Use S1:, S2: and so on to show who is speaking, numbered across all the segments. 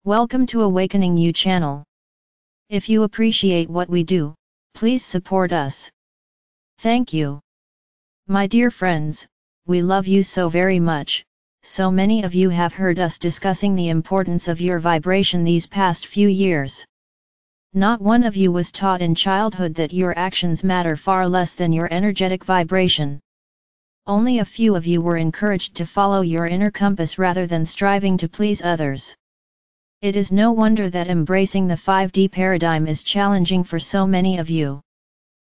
S1: Welcome to Awakening You channel. If you appreciate what we do, please support us. Thank you. My dear friends, we love you so very much. So many of you have heard us discussing the importance of your vibration these past few years. Not one of you was taught in childhood that your actions matter far less than your energetic vibration. Only a few of you were encouraged to follow your inner compass rather than striving to please others. It is no wonder that embracing the 5D paradigm is challenging for so many of you.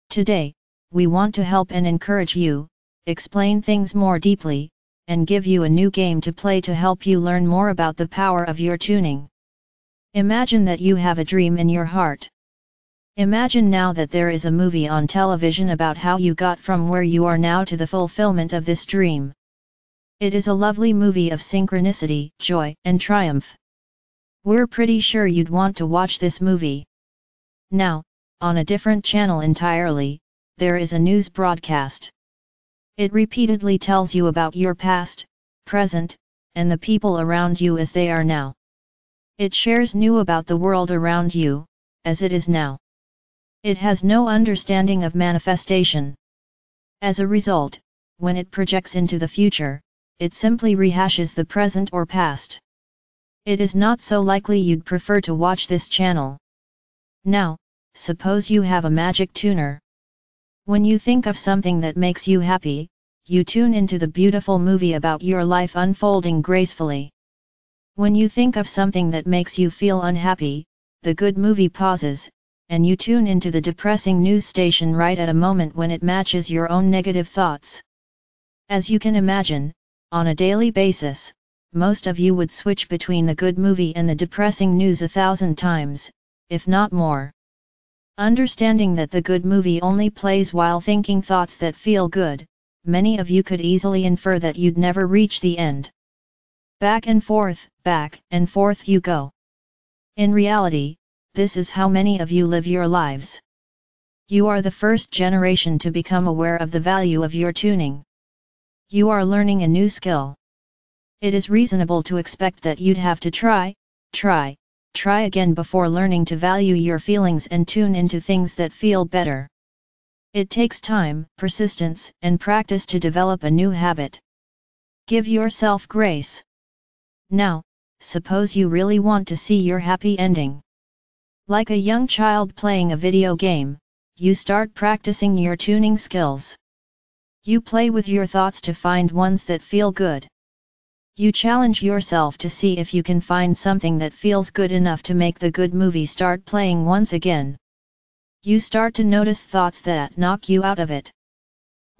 S1: Today, we want to help and encourage you, explain things more deeply, and give you a new game to play to help you learn more about the power of your tuning. Imagine that you have a dream in your heart. Imagine now that there is a movie on television about how you got from where you are now to the fulfillment of this dream. It is a lovely movie of synchronicity, joy, and triumph. We're pretty sure you'd want to watch this movie. Now, on a different channel entirely, there is a news broadcast. It repeatedly tells you about your past, present, and the people around you as they are now. It shares new about the world around you, as it is now. It has no understanding of manifestation. As a result, when it projects into the future, it simply rehashes the present or past. It is not so likely you'd prefer to watch this channel. Now, suppose you have a magic tuner. When you think of something that makes you happy, you tune into the beautiful movie about your life unfolding gracefully. When you think of something that makes you feel unhappy, the good movie pauses, and you tune into the depressing news station right at a moment when it matches your own negative thoughts. As you can imagine, on a daily basis, most of you would switch between the good movie and the depressing news 1,000 times, if not more. Understanding that the good movie only plays while thinking thoughts that feel good, many of you could easily infer that you'd never reach the end. Back and forth you go. In reality, this is how many of you live your lives. You are the first generation to become aware of the value of your tuning. You are learning a new skill. It is reasonable to expect that you'd have to try again before learning to value your feelings and tune into things that feel better. It takes time, persistence, and practice to develop a new habit. Give yourself grace. Now, suppose you really want to see your happy ending. Like a young child playing a video game, you start practicing your tuning skills. You play with your thoughts to find ones that feel good. You challenge yourself to see if you can find something that feels good enough to make the good movie start playing once again. You start to notice thoughts that knock you out of it.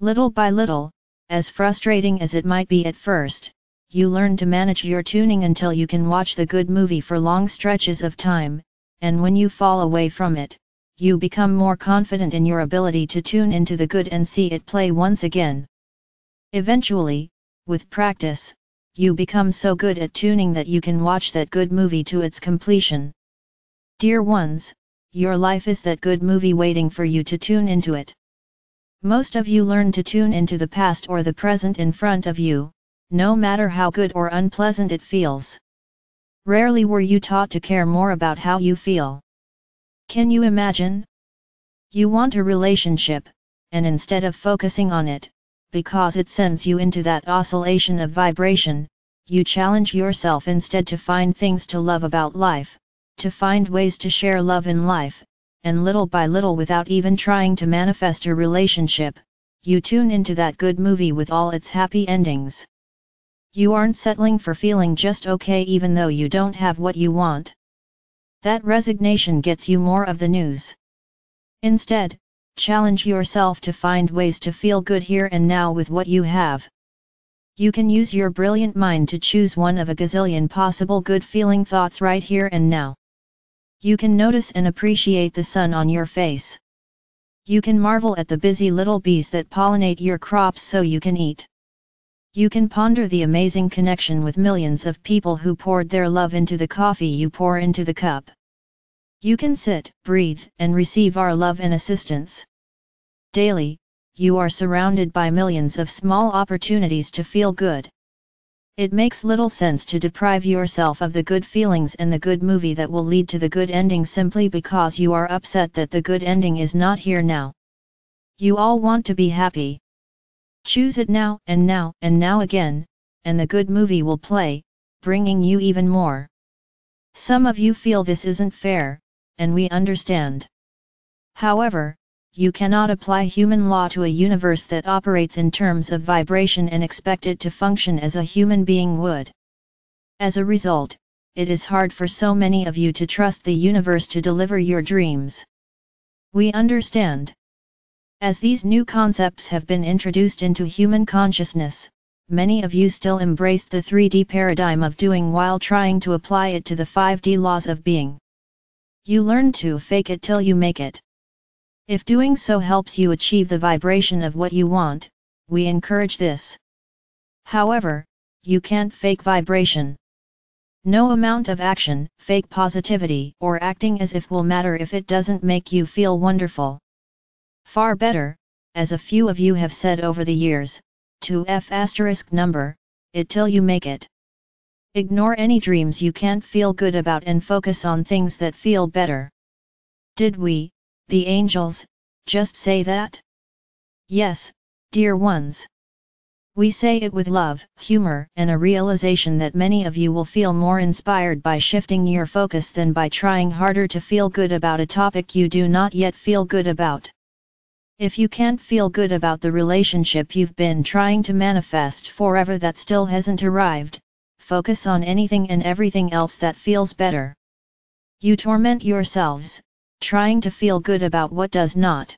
S1: Little by little, as frustrating as it might be at first, you learn to manage your tuning until you can watch the good movie for long stretches of time, and when you fall away from it, you become more confident in your ability to tune into the good and see it play once again. Eventually, with practice, you become so good at tuning that you can watch that good movie to its completion. Dear ones, your life is that good movie waiting for you to tune into it. Most of you learn to tune into the past or the present in front of you, no matter how good or unpleasant it feels. Rarely were you taught to care more about how you feel. Can you imagine? You want a relationship, and instead of focusing on it, because it sends you into that oscillation of vibration, you challenge yourself instead to find things to love about life, to find ways to share love in life, and little by little without even trying to manifest a relationship, you tune into that good movie with all its happy endings. You aren't settling for feeling just okay even though you don't have what you want. That resignation gets you more of the news. Instead, challenge yourself to find ways to feel good here and now with what you have. You can use your brilliant mind to choose one of a gazillion possible good feeling thoughts right here and now. You can notice and appreciate the sun on your face. You can marvel at the busy little bees that pollinate your crops so you can eat. You can ponder the amazing connection with millions of people who poured their love into the coffee you pour into the cup. You can sit, breathe, and receive our love and assistance. Daily, you are surrounded by millions of small opportunities to feel good. It makes little sense to deprive yourself of the good feelings and the good movie that will lead to the good ending simply because you are upset that the good ending is not here now. You all want to be happy. Choose it now and now and now again, and the good movie will play, bringing you even more. Some of you feel this isn't fair, and we understand. However, you cannot apply human law to a universe that operates in terms of vibration and expect it to function as a human being would. As a result, it is hard for so many of you to trust the universe to deliver your dreams. We understand. As these new concepts have been introduced into human consciousness, many of you still embraced the 3D paradigm of doing while trying to apply it to the 5D laws of being. You learn to fake it till you make it. If doing so helps you achieve the vibration of what you want, we encourage this. However, you can't fake vibration. No amount of action, fake positivity, or acting as if will matter if it doesn't make you feel wonderful. Far better, as a few of you have said over the years, to number it till you make it. Ignore any dreams you can't feel good about and focus on things that feel better. Did we, the angels, just say that? Yes, dear ones. We say it with love, humor, and a realization that many of you will feel more inspired by shifting your focus than by trying harder to feel good about a topic you do not yet feel good about. If you can't feel good about the relationship you've been trying to manifest forever that still hasn't arrived, focus on anything and everything else that feels better. You torment yourselves, trying to feel good about what does not.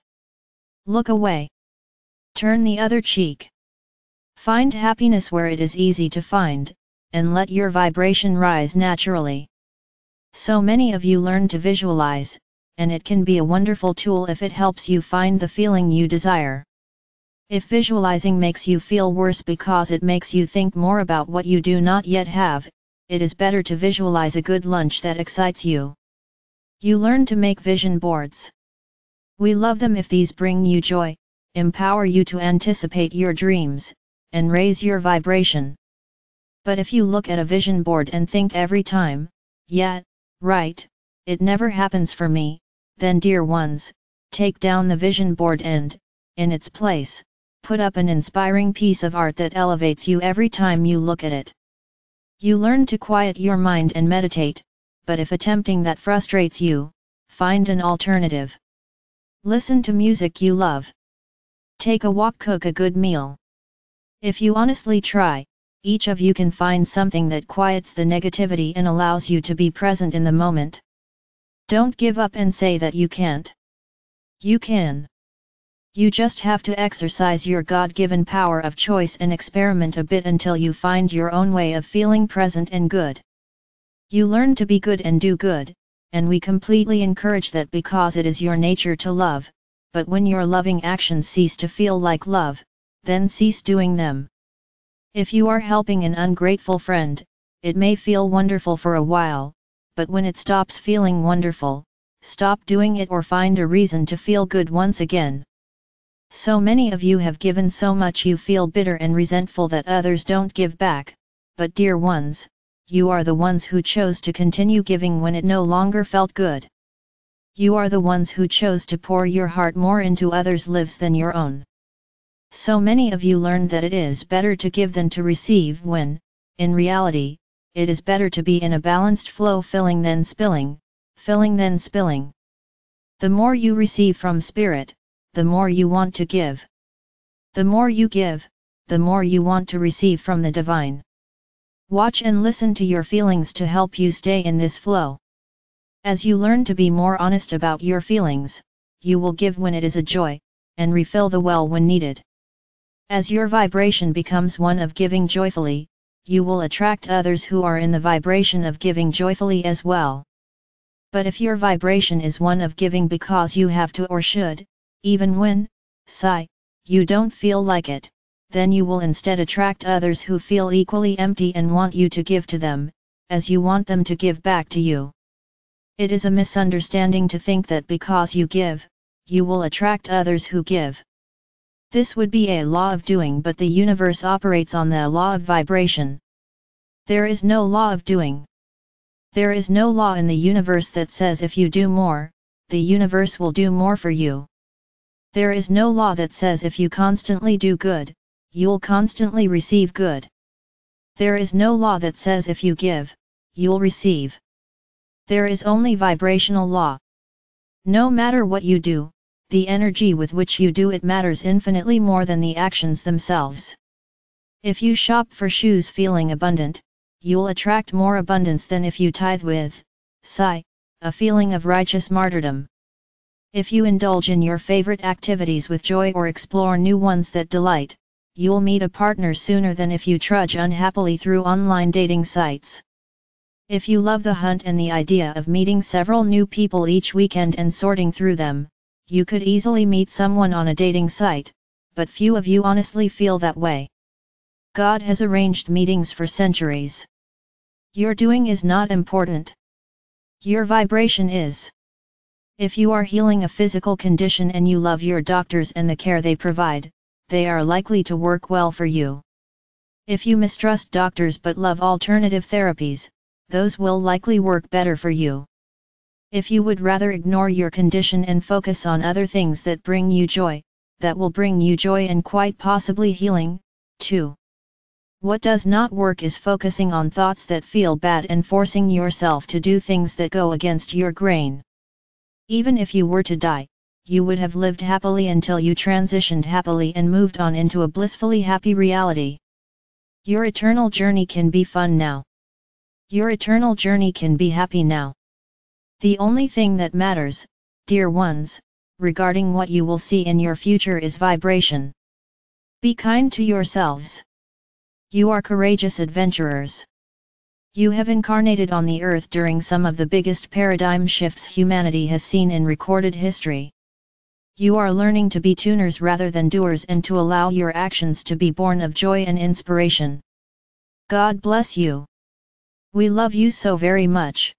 S1: Look away. Turn the other cheek. Find happiness where it is easy to find, and let your vibration rise naturally. So many of you learn to visualize, and it can be a wonderful tool if it helps you find the feeling you desire. If visualizing makes you feel worse because it makes you think more about what you do not yet have, it is better to visualize a good lunch that excites you. You learn to make vision boards. We love them if these bring you joy, empower you to anticipate your dreams, and raise your vibration. But if you look at a vision board and think every time, yeah, right, it never happens for me, then dear ones, take down the vision board and, in its place, put up an inspiring piece of art that elevates you every time you look at it. You learn to quiet your mind and meditate, but if attempting that frustrates you, find an alternative. Listen to music you love. Take a walk, cook a good meal. If you honestly try, each of you can find something that quiets the negativity and allows you to be present in the moment. Don't give up and say that you can't. You can. You just have to exercise your God-given power of choice and experiment a bit until you find your own way of feeling present and good. You learn to be good and do good, and we completely encourage that because it is your nature to love, but when your loving actions cease to feel like love, then cease doing them. If you are helping an ungrateful friend, it may feel wonderful for a while, but when it stops feeling wonderful, stop doing it or find a reason to feel good once again. So many of you have given so much you feel bitter and resentful that others don't give back, but dear ones, you are the ones who chose to continue giving when it no longer felt good. You are the ones who chose to pour your heart more into others' lives than your own. So many of you learned that it is better to give than to receive when, in reality, it is better to be in a balanced flow, filling than spilling, filling than spilling. The more you receive from Spirit, the more you want to give. The more you give, the more you want to receive from the Divine. Watch and listen to your feelings to help you stay in this flow. As you learn to be more honest about your feelings, you will give when it is a joy, and refill the well when needed. As your vibration becomes one of giving joyfully, you will attract others who are in the vibration of giving joyfully as well. But if your vibration is one of giving because you have to or should, even when, you don't feel like it, then you will instead attract others who feel equally empty and want you to give to them, as you want them to give back to you. It is a misunderstanding to think that because you give, you will attract others who give. This would be a law of doing, but the universe operates on the law of vibration, There is no law of doing. There is no law in the universe that says if you do more, the universe will do more for you. There is no law that says if you constantly do good, you'll constantly receive good. There is no law that says if you give, you'll receive. There is only vibrational law. No matter what you do, the energy with which you do it matters infinitely more than the actions themselves. If you shop for shoes feeling abundant, you'll attract more abundance than if you tithe with, sigh, a feeling of righteous martyrdom. If you indulge in your favorite activities with joy or explore new ones that delight, you'll meet a partner sooner than if you trudge unhappily through online dating sites. If you love the hunt and the idea of meeting several new people each weekend and sorting through them, you could easily meet someone on a dating site, but few of you honestly feel that way. God has arranged meetings for centuries. Your doing is not important. Your vibration is. If you are healing a physical condition and you love your doctors and the care they provide, they are likely to work well for you. If you mistrust doctors but love alternative therapies, those will likely work better for you. If you would rather ignore your condition and focus on other things that bring you joy, that will bring you joy and quite possibly healing, too. What does not work is focusing on thoughts that feel bad and forcing yourself to do things that go against your grain. Even if you were to die, you would have lived happily until you transitioned happily and moved on into a blissfully happy reality. Your eternal journey can be fun now. Your eternal journey can be happy now. The only thing that matters, dear ones, regarding what you will see in your future is vibration. Be kind to yourselves. You are courageous adventurers. You have incarnated on the earth during some of the biggest paradigm shifts humanity has seen in recorded history. You are learning to be tuners rather than doers and to allow your actions to be born of joy and inspiration. God bless you. We love you so very much.